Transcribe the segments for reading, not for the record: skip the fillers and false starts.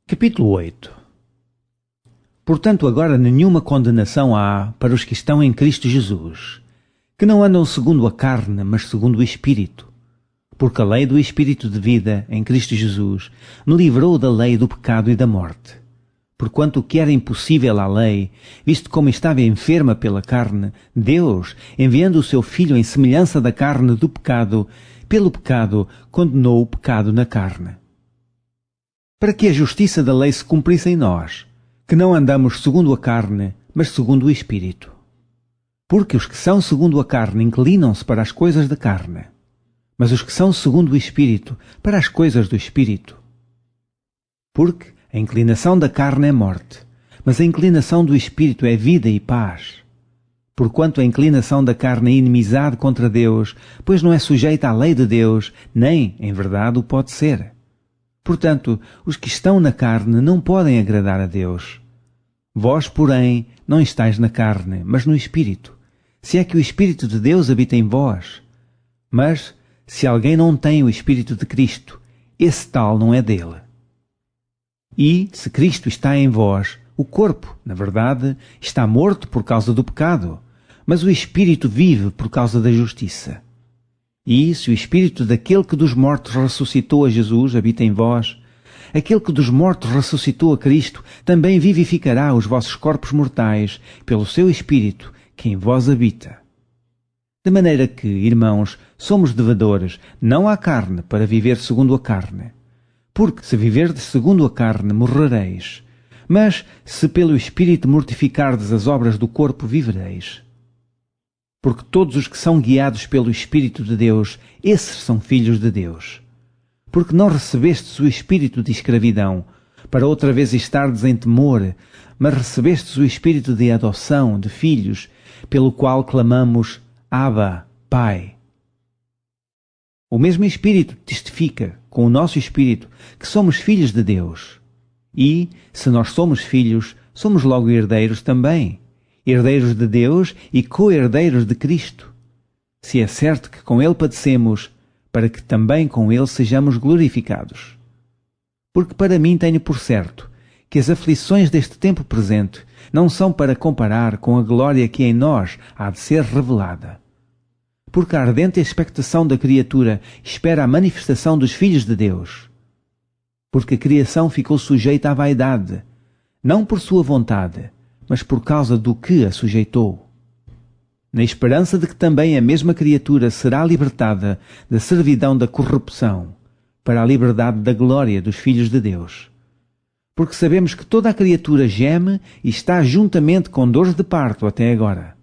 Capítulo 8. Portanto, agora nenhuma condenação há para os que estão em Cristo Jesus, que não andam segundo a carne, mas segundo o Espírito. Porque a lei do Espírito de vida, em Cristo Jesus, me livrou da lei do pecado e da morte. Porquanto o que era impossível à lei, visto como estava enferma pela carne, Deus, enviando o seu Filho em semelhança da carne do pecado, pelo pecado condenou o pecado na carne. Para que a justiça da lei se cumprisse em nós, que não andamos segundo a carne, mas segundo o Espírito. Porque os que são segundo a carne inclinam-se para as coisas da carne, mas os que são segundo o Espírito, para as coisas do Espírito. Porque a inclinação da carne é morte, mas a inclinação do Espírito é vida e paz. Porquanto a inclinação da carne é inimizade contra Deus, pois não é sujeita à lei de Deus, nem, em verdade, o pode ser. Portanto, os que estão na carne não podem agradar a Deus. Vós, porém, não estáis na carne, mas no Espírito, se é que o Espírito de Deus habita em vós. Mas, se alguém não tem o Espírito de Cristo, esse tal não é dele. E, se Cristo está em vós, o corpo, na verdade, está morto por causa do pecado, mas o Espírito vive por causa da justiça. E, se o Espírito daquele que dos mortos ressuscitou a Jesus habita em vós, aquele que dos mortos ressuscitou a Cristo também vivificará os vossos corpos mortais pelo seu Espírito que em vós habita. De maneira que, irmãos, somos devedores, não à carne, para viver segundo a carne. Porque, se viverdes segundo a carne, morrereis. Mas, se pelo Espírito mortificardes as obras do corpo, vivereis. Porque todos os que são guiados pelo Espírito de Deus, esses são filhos de Deus. Porque não recebestes o espírito de escravidão, para outra vez estardes em temor, mas recebestes o espírito de adoção, de filhos, pelo qual clamamos, Abba, Pai. O mesmo Espírito testifica, com o nosso Espírito, que somos filhos de Deus. E, se nós somos filhos, somos logo herdeiros também. Herdeiros de Deus e co-herdeiros de Cristo. Se é certo que com Ele padecemos, para que também com Ele sejamos glorificados. Porque para mim tenho por certo que as aflições deste tempo presente não são para comparar com a glória que em nós há de ser revelada. Porque a ardente expectação da criatura espera a manifestação dos filhos de Deus. Porque a criação ficou sujeita à vaidade, não por sua vontade, mas por causa do que a sujeitou, na esperança de que também a mesma criatura será libertada da servidão da corrupção, para a liberdade da glória dos filhos de Deus. Porque sabemos que toda a criatura geme e está juntamente com dores de parto até agora.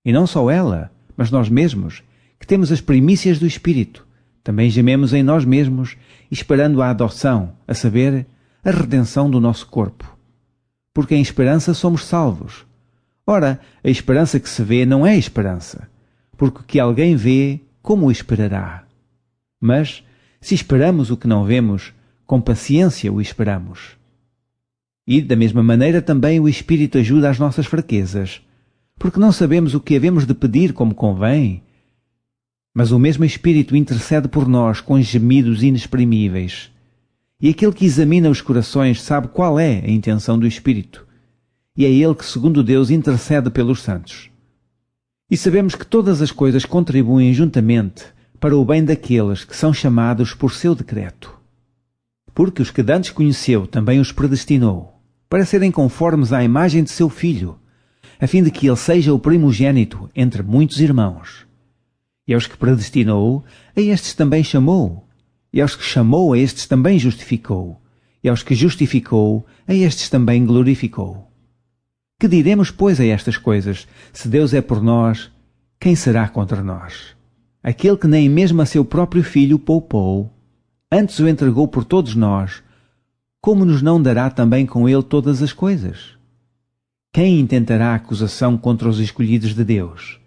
E não só ela, mas nós mesmos, que temos as primícias do Espírito, também gememos em nós mesmos, esperando a adoção, a saber, a redenção do nosso corpo. Porque em esperança somos salvos. Ora, a esperança que se vê não é esperança, porque o que alguém vê, como o esperará? Mas, se esperamos o que não vemos, com paciência o esperamos. E, da mesma maneira, também o Espírito ajuda às nossas fraquezas, porque não sabemos o que havemos de pedir como convém, mas o mesmo Espírito intercede por nós com gemidos inexprimíveis. E aquele que examina os corações sabe qual é a intenção do Espírito. E é Ele que, segundo Deus, intercede pelos santos. E sabemos que todas as coisas contribuem juntamente para o bem daqueles que são chamados por seu decreto. Porque os que dantes conheceu também os predestinou, para serem conformes à imagem de seu Filho, a fim de que ele seja o primogênito entre muitos irmãos. E aos que predestinou, a estes também chamou. E aos que chamou, a estes também justificou. E aos que justificou, a estes também glorificou. Que diremos, pois, a estas coisas? Se Deus é por nós, quem será contra nós? Aquele que nem mesmo a seu próprio Filho poupou, antes o entregou por todos nós, como nos não dará também com ele todas as coisas? Quem intentará acusação contra os escolhidos de Deus?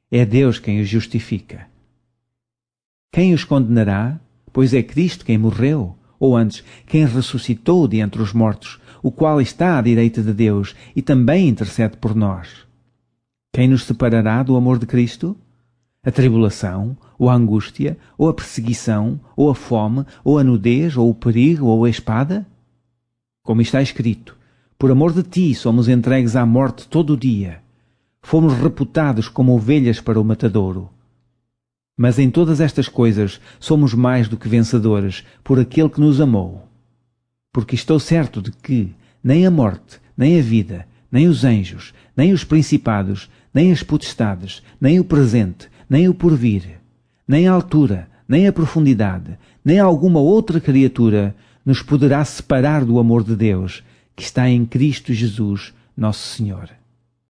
É Deus quem os justifica. Quem os condenará? Pois é Cristo quem morreu, ou antes, quem ressuscitou de entre os mortos, o qual está à direita de Deus e também intercede por nós. Quem nos separará do amor de Cristo? A tribulação, ou a angústia, ou a perseguição, ou a fome, ou a nudez, ou o perigo, ou a espada? Como está escrito: por amor de ti somos entregues à morte todo o dia. Fomos reputados como ovelhas para o matadouro. Mas em todas estas coisas somos mais do que vencedores por aquele que nos amou. Porque estou certo de que nem a morte, nem a vida, nem os anjos, nem os principados, nem as potestades, nem o presente, nem o porvir, nem a altura, nem a profundidade, nem alguma outra criatura nos poderá separar do amor de Deus, que está em Cristo Jesus, nosso Senhor.